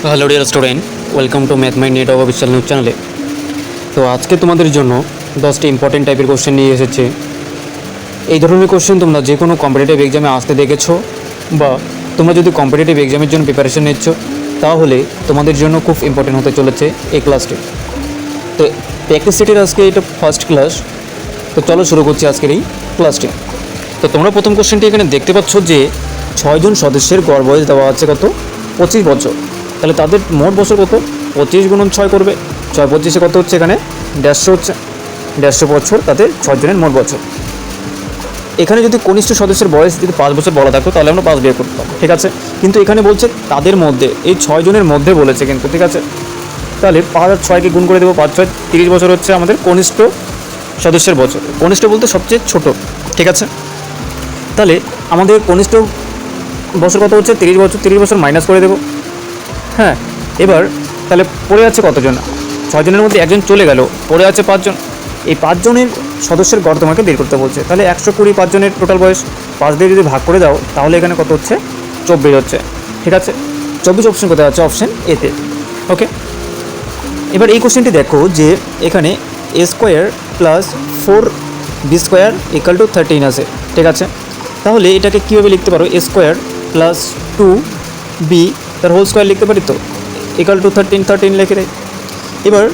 Hello dear student, welcome to math my net official news চ্যানেলে। তো আজকে তোমাদের জন্য 10টি ইম্পর্টেন্ট টাইপের কোশ্চেন নিয়ে এসেছে। এই ধরনের কোশ্চেন তোমরা যে কোনো কম্পিটিটিভ এক্সামে আসতে দেখেছো, বা তোমরা যদি কম্পিটিটিভ এক্সামের জন্য প্রিপারেশন নিচ্ছ তাহলে তোমাদের জন্য খুব ইম্পর্টেন্ট হতে চলেছে এই ক্লাসটি। তো প্র্যাকটিস সেটের আজকে এটা ফার্স্ট ক্লাস। তো চলো শুরু করছি আজকের এই ক্লাসটি। তো তোমরা প্রথম কোশ্চেনটি এখানে দেখতে পাচ্ছ যে 6 জন সদস্যের গড় বয়স দেওয়া আছে কত, 25 বছর। তাহলে তাদের মোট বছর কত, 25 গুণন 6 করবে, 6 25 কত হচ্ছে, এখানে 150 হচ্ছে, 150 বছর তাদের 6 জনের মোট বছর। এখানে যদি কনিষ্ঠ সদস্যের বয়স যদি 5 বছর বলা থাকতো তাহলে আমরা 5 বিয়োগ করতাম, ঠিক আছে। কিন্তু এখানে বলছে তাদের মধ্যে, এই 6 জনের মধ্যে বলেছে কিন্তু, ঠিক আছে। তাহলে 5 আর 6কে গুণ করে দেবো, 5 6 30 বছর হচ্ছে আমাদের কনিষ্ঠ সদস্যের বছর। কনিষ্ঠ বলতে সবচেয়ে ছোট, ঠিক আছে। তাহলে আমাদের কনিষ্ঠ বছর কত হচ্ছে, 30 বছর। 30 বছর মাইনাস করে দেবো, হ্যাঁ। এবার তাহলে পড়ে আছে কতজন, 6 জনের মধ্যে একজন চলে গেল, পড়ে আছে 5 জন। এই 5 জনের সদস্যের গড় তোমাকে বের করতে বলছে। তাহলে 120 5 জনের টোটাল বয়স, 5 দিয়ে যদি ভাগ করে দাও তাহলে এখানে কত হচ্ছে, 24 হচ্ছে, ঠিক আছে। 24 অপশন কোথায় আছে, অপশন এতে, ওকে। এবার এই কোশ্চেনটি দেখো যে এখানে a square plus 4b square equal to 13 আছে, ঠিক আছে। তাহলে এটাকে কীভাবে লিখতে পারো, a স্কোয়ার প্লাস 2b তার হোল স্কোয়ার লিখতে পারি, তো ইকাল টু 13 লিখে দেয়। এবার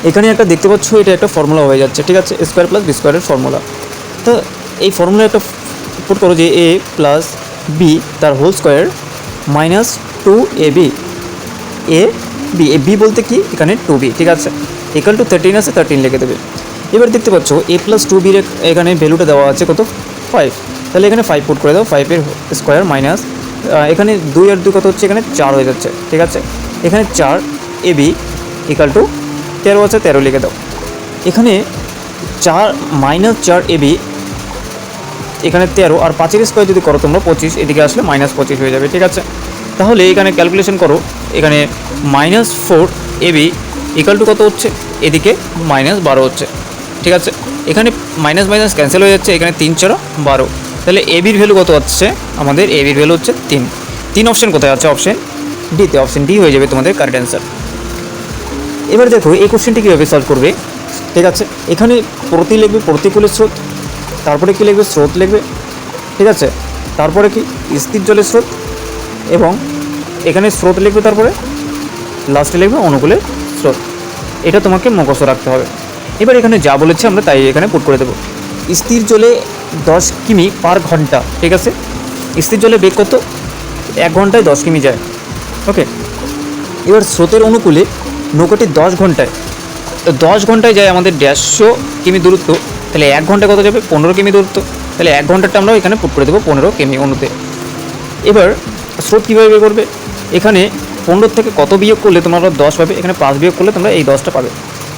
এখানে একটা দেখতে পাচ্ছ, এটা একটা ফর্মুলা হয়ে যাচ্ছে, ঠিক আছে, a স্কোয়ার প্লাস b স্কোয়ারের ফর্মুলা। তো এই ফর্মুলা একটা পুট করো যে a প্লাস b তার whole square minus 2ab, B বলতে কি এখানে 2b, ঠিক আছে, ইকাল টু 13 আছে, 13 লিখে দেবে। এবার দেখতে পাচ্ছ a প্লাস 2b এখানে ভ্যালুটা দেওয়া আছে কত, 5। তাহলে এখানে 5 পুট করে দাও, 5-এর স্কোয়ার মাইনাস এখানে 2 আর 2 কত হচ্ছে, এখানে 4 হয়ে যাচ্ছে, ঠিক আছে। এখানে 4ab ইকাল টু 13 আছে, 13 লিখে দাও। এখানে 4 মাইনাস 4ab এখানে 13, আর 5-এর স্কোয়ার যদি করো তোমরা 25, এদিকে আসলে মাইনাস 25 হয়ে যাবে, ঠিক আছে। তাহলে এখানে ক্যালকুলেশন করো, এখানে মাইনাস 4ab ইকাল টু কত হচ্ছে, এদিকে মাইনাস 12 হচ্ছে, ঠিক আছে। এখানে মাইনাস মাইনাস ক্যান্সেল হয়ে যাচ্ছে, এখানে 3 4 12। তাহলে এবির ভ্যালু কত হচ্ছে, আমাদের এবির ভ্যালু হচ্ছে 3 অপশন কোথায় আছে, অপশন ডিতে, অপশন ডি হয়ে যাবে তোমাদের কারেক্ট অ্যান্সার। এবার দেখো এই কোশ্চেনটি কীভাবে সলভ করবে, ঠিক আছে। এখানে প্রতি লিখবে, প্রতিকূলের স্রোত, তারপরে কী লিখবে, স্রোত লিখবে, ঠিক আছে। তারপরে কি স্থির জলের স্রোত, এবং এখানে স্রোত লিখবে, তারপরে লাস্টে লিখবে অনুকূলের স্রোত। এটা তোমাকে মুখস্থ রাখতে হবে। এবার এখানে যা বলেছে আমরা তাই এখানে পুট করে দেবো। স্থির জলে 10 কিমি পার ঘন্টা, ঠিক আছে। স্থির জলে বেগ কত, 1 ঘন্টায় 10 কিমি যায়, ওকে। এবার স্রোতের অনুকূলে নৌকাটি 10 ঘন্টায়, তো 10 ঘন্টায় যায় আমাদের 150 কিমি দূরত্ব। তাহলে 1 ঘন্টায় কত যাবে, 15 কিমি দূরত্ব। তাহলে 1 ঘন্টাটা আমরা এখানে পুট করে দেবো 15 কিমি অনুতে। এবার স্রোত কীভাবে বের করবে, এখানে 15 থেকে কত বিয়োগ করলে তোমরা 10 পাবে, এখানে 5 বিয়োগ করলে তোমরা এই 10টা পাবে।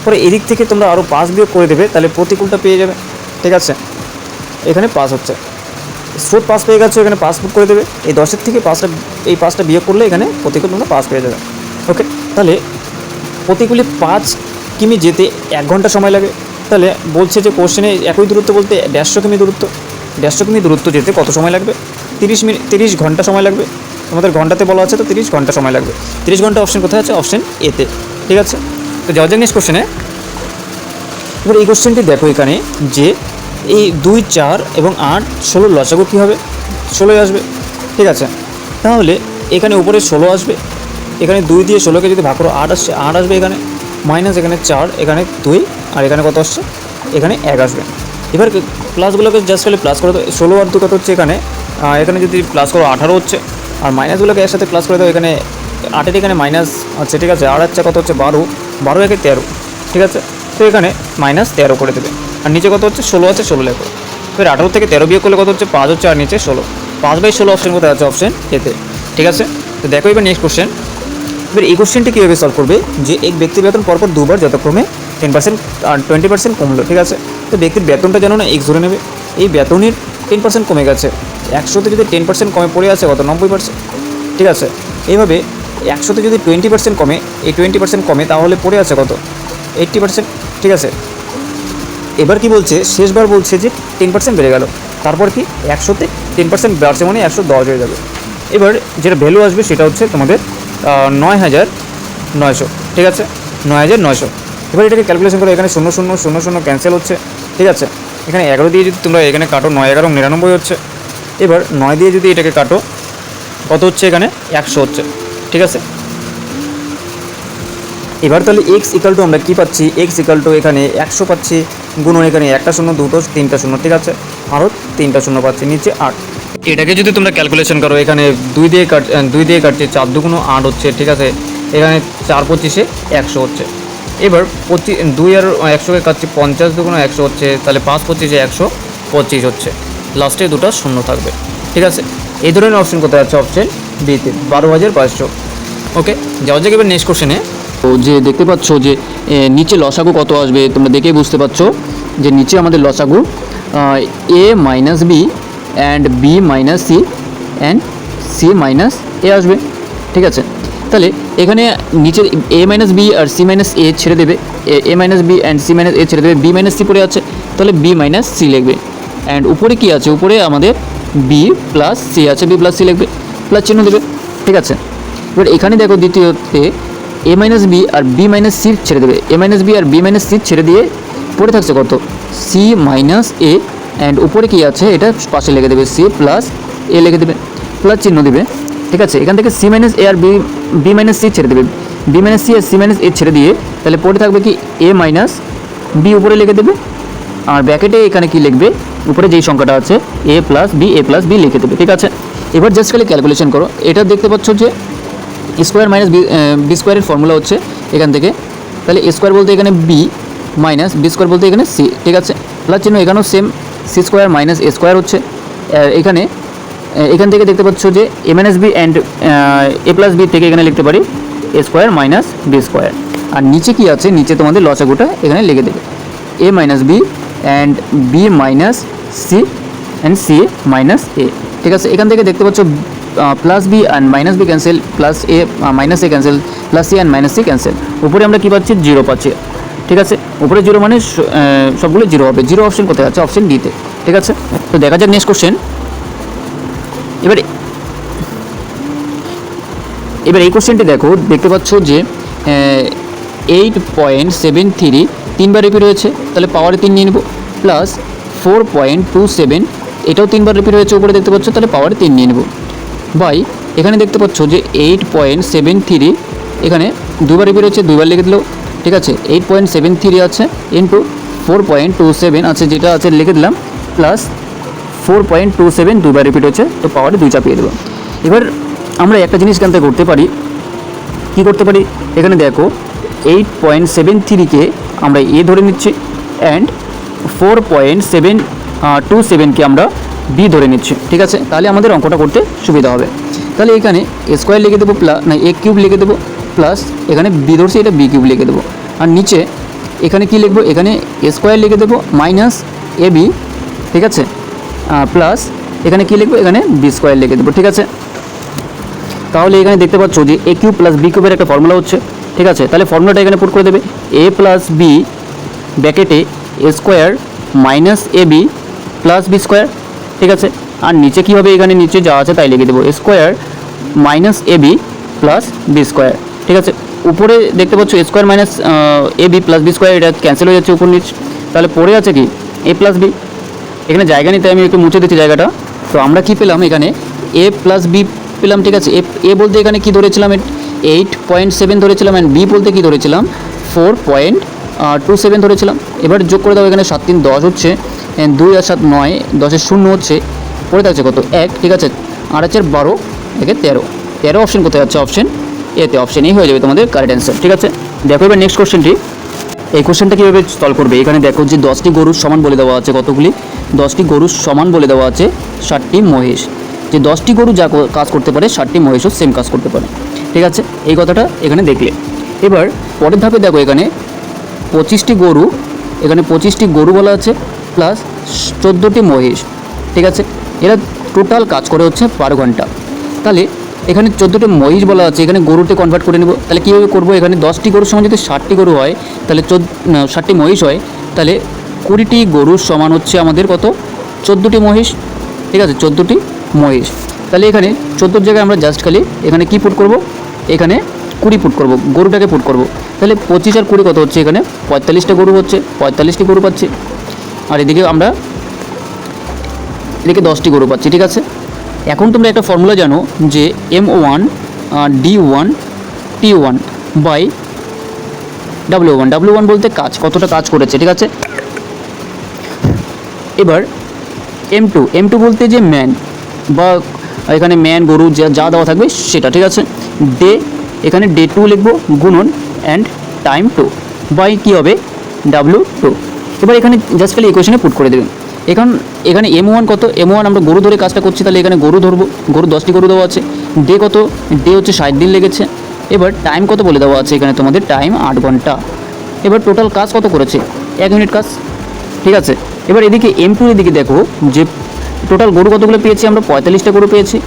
পরে এদিক থেকে তোমরা আরও 5 বিয়োগ করে দেবে, তাহলে প্রতিকূলটা পেয়ে যাবে, ঠিক আছে। এখানে 5 হচ্ছে, স্রোত 5 পেয়ে গেছো, এখানে 5 পুট করে দেবে। এই 10-এর থেকে 5টা বিয়োগ করলে এখানে প্রতিকূল তোমরা 5 পেয়ে যাবে, ওকে। তাহলে প্রতিকূলে 5 কিমি যেতে 1 ঘন্টা সময় লাগে। তাহলে বলছে যে কোশ্চেনে একই দূরত্ব বলতে 150 কিমি দূরত্ব, 150 কিমি দূরত্ব যেতে কত সময় লাগবে, 30 ঘন্টা সময় লাগবে। আমাদের ঘন্টাতে বলা আছে, তো 30 ঘন্টা সময় লাগবে। 30 ঘন্টা অপশন কোথায় আছে, অপশন এতে, ঠিক আছে। তো যাওয়া যাক নেক্সট কোশ্চেনে। এবার এই কোশ্চেনটি দেখো, এখানে যে এই 2 4 এবং 8 16 লসাগু কী হবে, 16 আসবে, ঠিক আছে। তাহলে এখানে উপরে 16 আসবে, এখানে 2 দিয়ে 16কে যদি ভাগ করো 8 আসছে, 8 আসবে এখানে, মাইনাস এখানে 4, এখানে 2, আর এখানে কত আসছে, এখানে 1 আসবে। এবার প্লাসগুলোকে জাস্ট খালি প্লাস করে দাও, 16 আর 2 কত হচ্ছে, এখানে এখানে যদি প্লাস করো 18 হচ্ছে, আর মাইনাসগুলোকে একসাথে প্লাস করে দাও, এখানে 8-এর এখানে মাইনাস আছে, ঠিক আছে। আর হচ্ছে কত হচ্ছে 12, 12 একে 13, ঠিক আছে। তো এখানে মাইনাস 13 করে দেবে, আর নিচে কত হচ্ছে 16 আছে, 16 লেখো। এবার 18 থেকে 13 বিয়োগ করলে কত হচ্ছে, 5 হচ্ছে, আর নিচে 16, 5/16 অপশন কোথায় আছে, অপশন এতে, ঠিক আছে। তো দেখো এবার নেক্সট কোশ্চেন। এবার এই কোশ্চেনটি কীভাবে সলভ করবে, যে এক ব্যক্তির বেতন পরপর 2 বার যথাক্রমে 10% আর 20% কমলো, ঠিক আছে। তো ব্যক্তির বেতনটা জানো না, এক্স ধরে নেবে। এই বেতনের 10% কমে গেছে, 100তে যদি 10% কমে পড়ে আছে কত, 90%, ঠিক আছে। এইভাবে 100তে যদি 20% কমে, এই 20% কমে তাহলে পড়ে আছে কত, 80%, ঠিক আছে। এবার কি বলছে, শেষবার বলছে যে 10% বেড়ে গেল, তারপর কি 100তে 10% বাড়ছে মানে 110 হয়ে যাবে। এবার যেটা ভ্যালু আসবে সেটা হচ্ছে তোমাদের 9,900, ঠিক আছে, 9,900। এবার এটাকে ক্যালকুলেশন করো, এখানে 0 0 0 0 ক্যান্সেল হচ্ছে, ঠিক আছে। এখানে 11 দিয়ে যদি তোমরা এখানে কাটো, 9 11 99 হচ্ছে। এবার 9 দিয়ে যদি এটাকে কাটো, কত হচ্ছে, এখানে 100 হচ্ছে, ঠিক আছে। এবার তাহলে এক্স ইকাল টু আমরা কী পাচ্ছি, এক্স ইকাল টু এখানে 100 পাচ্ছি, গুণন এখানে একটা শূন্য, দুটো, তিনটা শূন্য, ঠিক আছে, আরও তিনটা শূন্য পাচ্ছি, নিচে 8। এটাকে যদি তোমরা ক্যালকুলেশন করো, এখানে 2 দিয়ে কাটছে, 4 দুগুণ 8 হচ্ছে, ঠিক আছে। এখানে 4 25 100 হচ্ছে। এবার 2 আর 100কে কাটছি, 50 দুগুণ 100 হচ্ছে, তাহলে 5 25 125 হচ্ছে, লাস্টে দুটো শূন্য থাকবে, ঠিক আছে। এই ধরনের অপশন কোথায় আছে, অপশন বিতে 12,500। ওকে, যাওয়া যাক এবার নেক্সট কোশ্চেনে। তো যে দেখতে পাচ্ছ যে নিচে লসাগু কত আসবে, তোমরা দেখেই বুঝতে পারছো যে নিচে আমাদের লসাগু A minus B and B minus C and C minus A আসবে, ঠিক আছে। তাহলে এখানে নিচে এ মাইনাস বি আর সি মাইনাস এ ছেড়ে দেবে, A minus B and C minus A ছেড়ে দেবে, বি মাইনাস সি পড়ে আছে, তাহলে বি মাইনাস সি লিখবে। অ্যান্ড উপরে কী আছে, উপরে আমাদের বি প্লাস সি আছে, বি প্লাস সি লিখবে, প্লাস চিহ্ন দেবে, ঠিক আছে। এবার এখানে দেখো দ্বিতীয়তে এ মাইনাস বি আর বি মাইনাস সি ছেড়ে দেবে, A minus B R B minus C ছেড়ে দিয়ে পড়ে থাকছে কত, সি মাইনাস এ, অ্যান্ড উপরে কী আছে এটা পাশে লিখে দেবে, সি প্লাস এ লিখে দেবে, প্লাস চিহ্ন দেবে, ঠিক আছে। এখান থেকে সি মাইনাস এ আর বি মাইনাস সি ছেড়ে দেবে, B minus C R C minus A ছেড়ে দিয়ে তাহলে পড়ে থাকবে কি এ মাইনাস বি উপরে লিখে দেবে, আর ব্র্যাকেটে এখানে কি লিখবে, উপরে যেই সংখ্যাটা আছে এ প্লাস বি লিখে দেবে, ঠিক আছে। এবার জাস্ট খালি ক্যালকুলেশন করো, এটা দেখতে পাচ্ছ যে স্কোয়ার মাইনাস বি স্কোয়ারের ফর্মুলা হচ্ছে এখান থেকে, তাহলে এ স্কোয়ার বলতে এখানে বি মাইনাস বি স্কোয়ার বলতে এখানে সি, ঠিক আছে, প্লাস চিহ্ন এখানেও same, C square minus A square হচ্ছে। এখান থেকে দেখতে পাচ্ছ যে A minus B and A plus B থেকে এখানে লিখতে পারি A square minus B square. আর নিচে কি আছে, নিচে তোমাদের লসাগুটা এখানে লিখে দেবে, A minus B and B minus C and C minus A, ঠিক আছে। এখান থেকে দেখতে পাচ্ছ plus B and minus B cancel, plus A minus A cancel, plus C and minus C cancel, উপরে আমরা কী পাচ্ছি, 0 পাচ্ছি, ঠিক আছে। উপরে 0 মানে সবগুলো 0 হবে, 0 অপশন কোথায় আছে, অপশন ডিতে, ঠিক আছে। তো দেখা যাক নেক্সট কোশ্চেন। এবার এই কোশ্চেনটি দেখো, দেখতে পাচ্ছ যে 8.73 তিনবার রিপিট হয়েছে, তাহলে পাওয়ারে 3 নিয়ে নেব, প্লাস 4.27 এটাও তিনবার রিপিট হয়েছে উপরে দেখতে পাচ্ছ, তাহলে পাওয়ারে 3 নিয়ে নেব, বাই এখানে দেখতে পাচ্ছ যে 8.73 এখানে দুবার রিপিট হচ্ছে, দুবার লিখে দিল, ঠিক আছে। 8.73 আছে ইন্টু 4.27 আছে, যেটা আছে লিখে দিলাম, প্লাস 4.27 দুবার রিপিট হচ্ছে, তো পাওয়ারে 2 চাপিয়ে দেবো। এবার আমরা একটা জিনিস এখান থেকে করতে পারি, কী করতে পারি, এখানে দেখো 8.73কে আমরা এ ধরে নিচ্ছি অ্যান্ড 4.27কে আমরা বি ধরে নিচ্ছি, ঠিক আছে। তাহলে আমাদের অঙ্কটা করতে সুবিধা হবে। তাহলে এখানে এ স্কোয়ার লিখে দেবো, এ কিউব লিখে দেবো, প্লাস এখানে বি ধরছি, এটা বি কিউব লিখে দেবো, আর নিচে এখানে কি লিখবো, এখানে এ স্কোয়ার লিখে দেবো মাইনাস এ বি, ঠিক আছে, প্লাস এখানে কি লিখবো, এখানে বি স্কোয়ার লিখে দেবো, ঠিক আছে। তাহলে এখানে দেখতে পাচ্ছ যে এ কিউব প্লাস বি কিউবের একটা ফর্মুলা হচ্ছে, ঠিক আছে। তাহলে ফর্মুলাটা এখানে পুট করে দেবে, এ প্লাস বি ব্র্যাকেটে এ square minus A B plus B square, ঠিক আছে। আর নিচে কী হবে, এখানে নিচে যা আছে তাই লিখে দেবো, এ square minus A B plus B square, ঠিক আছে। উপরে দেখতে পাচ্ছ এ square minus A B plus B square, এটা ক্যান্সেল হয়ে যাচ্ছে উপর নিচ, তাহলে পড়ে আছে কি এ প্লাস বি, এখানে জায়গা নিতে আমি একটু মুছে দিচ্ছি জায়গাটা। তো আমরা কি পেলাম, এখানে এ প্লাস বি পেলাম, ঠিক আছে। এ বলতে এখানে কি ধরেছিলাম, 8.7 ধরেছিলাম, অ্যান্ড বি বলতে কি ধরেছিলাম, 4.27 ধরেছিলাম। এবার যোগ করে দাও, এখানে 7 3 10 হচ্ছে, 2 আর 7 9, 10 0 হচ্ছে, পড়ে থাকছে কত 1, ঠিক আছে। 8 আর 4 12, একে 13 অপশন কোথায় যাচ্ছে, অপশন এতে, অপশন এই হয়ে যাবে তোমাদের কারেক্ট অ্যান্সার, ঠিক আছে। দেখো এবার নেক্সট কোশ্চেনটি, এই কোশ্চেনটা কীভাবে সলভ করবে, এখানে দেখো যে 10টি গরুর সমান বলে দেওয়া আছে, কতগুলি, 10টি গরুর সমান বলে দেওয়া আছে 60টি মহিষ, যে 10টি গরু যা কাজ করতে পারে 60টি মহিষও সেম কাজ করতে পারে, ঠিক আছে। এই কথাটা এখানে দেখলে। এবার পরের ধাপে দেখো, এখানে 25টি গরু, এখানে 25টি গরু বলা আছে, প্লাস 14টি মহিষ, ঠিক আছে। এরা টোটাল কাজ করে হচ্ছে 12 ঘন্টা। তাহলে এখানে 14টি মহিষ বলা আছে, এখানে গরুতে কনভার্ট করে নেব। তাহলে কীভাবে করবো, এখানে 10টি গরুর সমান যদি 60টি গরু হয়, তাহলে 60টি মহিষ হয়, তাহলে 20টি গরুর সমান হচ্ছে আমাদের কত, 14টি মহিষ, ঠিক আছে, 14টি মহিষ। তাহলে এখানে 14 জায়গায় আমরা জাস্ট খালি এখানে কী পুট করবো, এখানে 20 পুট করব, গরুটাকে পুট করব। তাহলে 25 আর 20 কত হচ্ছে, এখানে 45টা গরু হচ্ছে, 45টি গরু পাচ্ছি। আর এদিকে আমরা এদিকে 10টি গরু পাচ্ছি, ঠিক আছে। এখন তোমরা একটা ফর্মুলা জানো যে M1 D1 P1 by W1। W1 বলতে কাজ, কতটা কাজ করেছে, ঠিক আছে। এবার M2 বলতে যে ম্যান বা এখানে ম্যান গরু যা দেওয়া থাকবে সেটা, ঠিক আছে। ডে, এখানে ডে 2 লিখবো গুণন অ্যান্ড টাইম 2 বাই কী হবে W2। এবার এখানে জাস্ট খালি ইকুয়েশনে পুট করে দেবেন। এখানে M1 কত, M1 আমরা গরু ধরে কাজটা করছি, তাহলে এখানে গরু ধরবো, গরু 10টি গরু দেওয়া আছে। ডে কত, ডে হচ্ছে 60 দিন লেগেছে। এবার টাইম কত বলে দেওয়া আছে, এখানে তোমাদের টাইম 8 ঘন্টা। এবার টোটাল কাজ কত করেছে, 1 মিনিট কাজ, ঠিক আছে। এবার এদিকে M2 এদিকে দেখো যে টোটাল গরু কতগুলো পেয়েছি আমরা, 45টা গরু পেয়েছি,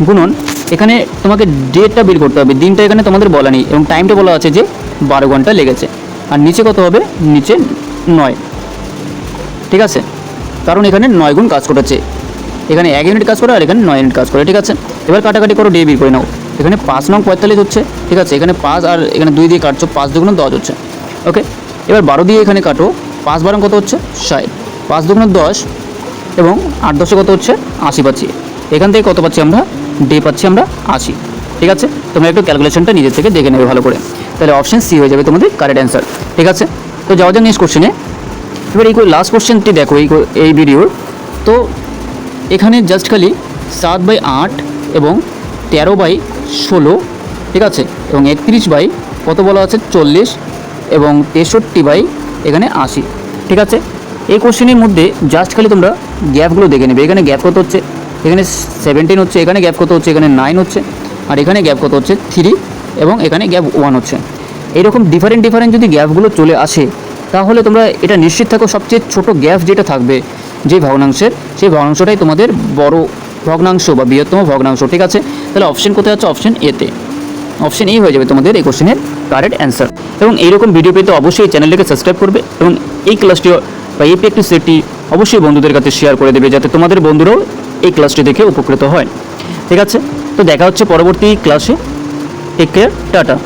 গুণন এখানে তোমাকে ডেটটা বের করতে হবে, দিনটা এখানে তোমাদের বলা নেই এবং টাইমটা বলা আছে যে 12 ঘন্টা লেগেছে। আর নিচে কত হবে, নিচে 9, ঠিক আছে, কারণ এখানে 9 গুণ কাজ করেছে। এখানে 1 ইউনিট কাজ করে আর এখানে 9 ইউনিট কাজ করে, ঠিক আছে। এবার কাটাকাটি করো, ডে বের করে নাও। এখানে 5 নং 45 হচ্ছে, ঠিক আছে। এখানে 5 আর এখানে 2 দিয়ে কাটছো, 5 দুগুণ 10 হচ্ছে, ওকে। এবার 12 দিয়ে এখানে কাটো, 5 12 কত হচ্ছে 60, 5 দুগুণ 10 এবং 8 10 কত হচ্ছে 80 পাচ্ছি। এখান থেকে কত পাচ্ছি আমরা, ডে পাচ্ছি আমরা 80, ঠিক আছে। তোমরা একটু ক্যালকুলেশনটা নিজের থেকে দেখে নেবে ভালো করে, তাহলে অপশন সি হয়ে যাবে তোমাদের কারেক্ট অ্যান্সার, ঠিক আছে। তো যাওয়া যাক নেক্সট কোশ্চেনে। এবার এই লাস্ট কোশ্চেনটি দেখো এই ভিডিওর। তো এখানে জাস্ট খালি 7/8 এবং 13/16, ঠিক আছে, এবং 31 কত বলা আছে 40 এবং 63 এখানে 80, ঠিক আছে। এই কোশ্চেনের মধ্যে জাস্ট খালি তোমরা গ্যাপগুলো দেখে নেবে। এখানে গ্যাপ কত হচ্ছে, এখানে 17 হচ্ছে, এখানে গ্যাপ কত হচ্ছে, এখানে 9 হচ্ছে, আর এখানে গ্যাপ কত হচ্ছে 3 এবং এখানে গ্যাপ 1 হচ্ছে। এইরকম ডিফারেন্ট যদি গ্যাপগুলো চলে আসে তাহলে তোমরা এটা নিশ্চিত থাকো সবচেয়ে ছোট গ্যাপ যেটা থাকবে যে ভগ্নাংশের, সেই ভগ্নাংশটাই তোমাদের বড় ভগ্নাংশ বা বৃহত্তম ভগ্নাংশ, ঠিক আছে। তাহলে অপশন কোথায় আছে, অপশন এতে, অপশন এ হয়ে যাবে তোমাদের এই কোশ্চেনের কারেক্ট অ্যান্সার। এবং এইরকম ভিডিও পেতে অবশ্যই চ্যানেলটিকে সাবস্ক্রাইব করবে এবং এই ক্লাসটি বা এই প্র্যাকটিস সেটটি অবশ্যই বন্ধুদের কাছে শেয়ার করে দেবে, যাতে তোমাদের বন্ধুরাও এই ক্লাসটি দেখে উপকৃত হয়, ঠিক আছে। তো দেখা হচ্ছে পরবর্তী ক্লাসে, টেক কেয়ার, টাটা।